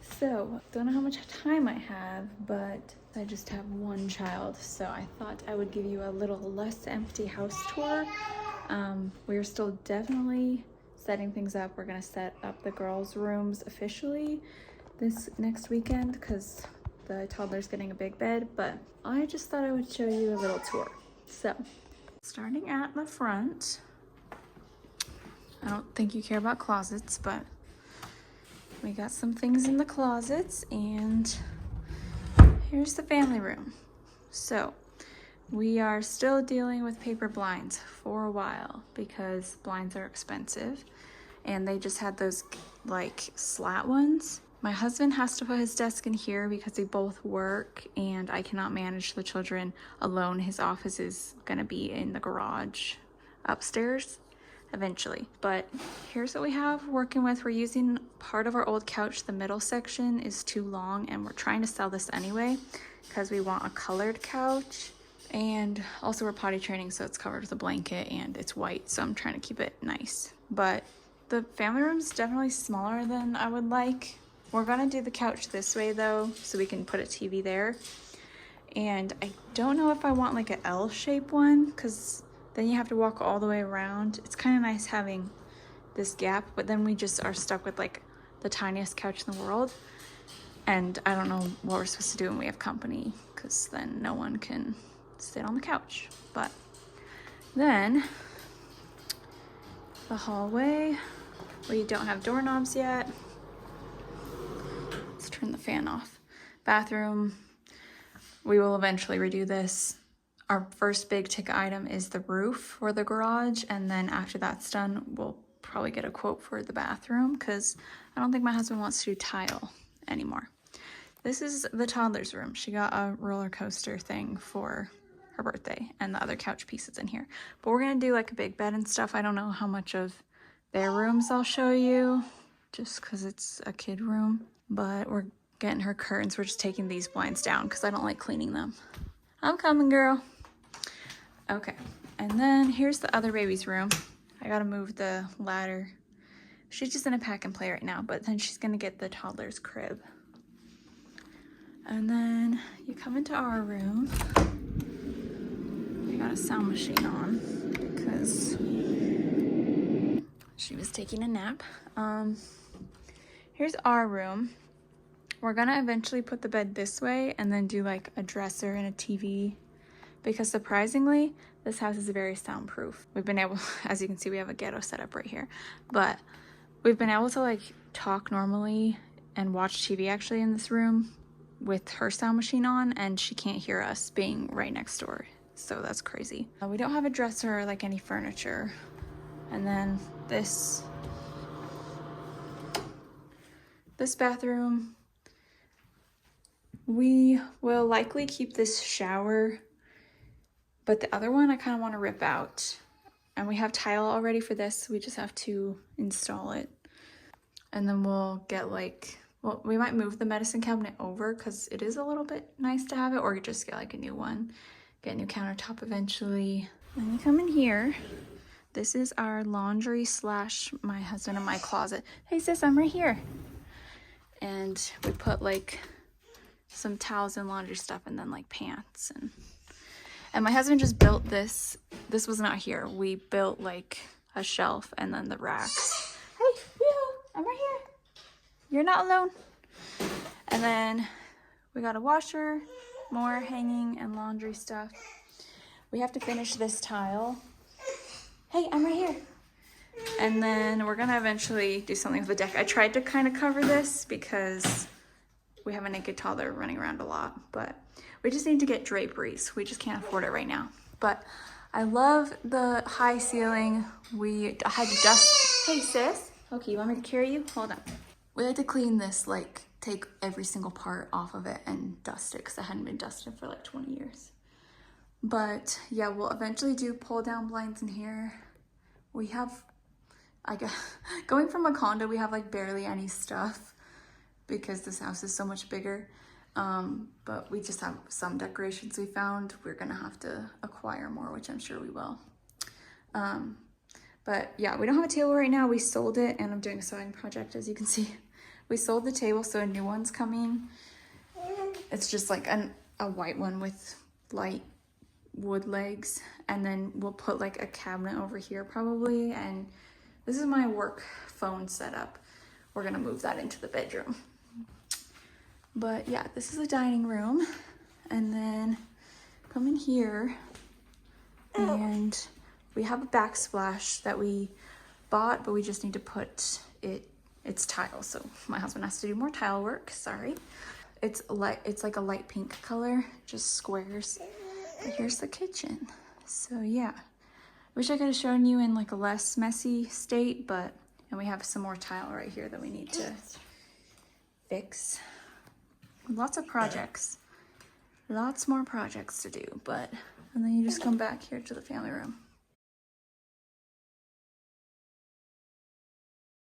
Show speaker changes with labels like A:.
A: So, don't know how much time I have, but I just have one child, so I thought I would give you a little less empty house tour. We're still definitely setting things up. We're gonna set up the girls' rooms officially this next weekend because the toddler's getting a big bed, but I just thought I would show you a little tour. So, starting at the front, I don't think you care about closets, but we got some things in the closets, and here's the family room. So we are still dealing with paper blinds for a while because blinds are expensive, and they just had those like slat ones. My husband has to put his desk in here because they both work and I cannot manage the children alone. His office is gonna be in the garage upstairs eventually. But here's what we have working with. We're using part of our old couch. The middle section is too long and we're trying to sell this anyway because we want a colored couch. And also we're potty training, so it's covered with a blanket and it's white, so I'm trying to keep it nice. But the family room is definitely smaller than I would like. We're gonna do the couch this way though, so we can put a TV there. And I don't know if I want like an L-shaped one, because then you have to walk all the way around. It's kind of nice having this gap, but then we just are stuck with like the tiniest couch in the world. And I don't know what we're supposed to do when we have company, because then no one can sit on the couch. But then the hallway, we don't have doorknobs yet. Let's turn the fan off. Bathroom, we will eventually redo this. Our first big ticket item is the roof for the garage, and then after that's done, we'll probably get a quote for the bathroom because I don't think my husband wants to do tile anymore. This is the toddler's room. She got a roller coaster thing for her birthday, and the other couch pieces in here. But we're gonna do like a big bed and stuff. I don't know how much of their rooms I'll show you just because it's a kid room, but we're getting her curtains. We're just taking these blinds down because I don't like cleaning them. I'm coming, girl. Okay, and then here's the other baby's room. I gotta move the ladder. She's just in a pack and play right now, but then she's gonna get the toddler's crib. And then you come into our room. We got a sound machine on because she was taking a nap. Here's our room. We're gonna eventually put the bed this way and then do like a dresser and a TV, because surprisingly, this house is very soundproof. We've been able, as you can see, we have a ghetto setup right here, but we've been able to like talk normally and watch TV actually in this room with her sound machine on, and she can't hear us being right next door. So that's crazy. We don't have a dresser or like any furniture. And then this bathroom, we will likely keep this shower, but the other one I kind of want to rip out. And we have tile already for this, so we just have to install it. And then we'll get like, well, we might move the medicine cabinet over because it is a little bit nice to have it, or just get like a new one, get a new countertop eventually. Then you come in here. This is our laundry slash my husband and my closet. Hey sis, I'm right here. And we put like some towels and laundry stuff, and then like pants, and my husband just built this. This was not here. We built like a shelf and then the racks. Hey, I'm right here. You're not alone. And then we got a washer, more hanging and laundry stuff. We have to finish this tile. Hey, I'm right here. And then we're gonna eventually do something with the deck. I tried to kind of cover this because we have a naked toddler running around a lot, but we just need to get draperies. We just can't afford it right now. But I love the high ceiling. I had to dust. Hey sis. Okay, you want me to carry you? Hold on. We had to clean this, like take every single part off of it and dust it because it hadn't been dusted for like 20 years. But yeah, we'll eventually do pull down blinds in here. We have, I guess, going from a condo, we have like barely any stuff because this house is so much bigger. But we just have some decorations we found. We're gonna have to acquire more, which I'm sure we will. But yeah, we don't have a table right now. We sold it, and I'm doing a sewing project, as you can see. We sold the table, so a new one's coming. It's just like a white one with light wood legs, and then we'll put like a cabinet over here probably, and this is my work phone setup. We're gonna move that into the bedroom. But yeah, this is a dining room, and then come in here, and we have a backsplash that we bought, but we just need to put it's tile, so my husband has to do more tile work. Sorry. It's like a light pink color, just squares. But here's the kitchen. So yeah, wish I could have shown you in like a less messy state, but and we have some more tile right here that we need to fix. Lots of projects, lots more projects to do, but and then you just come back here to the family room.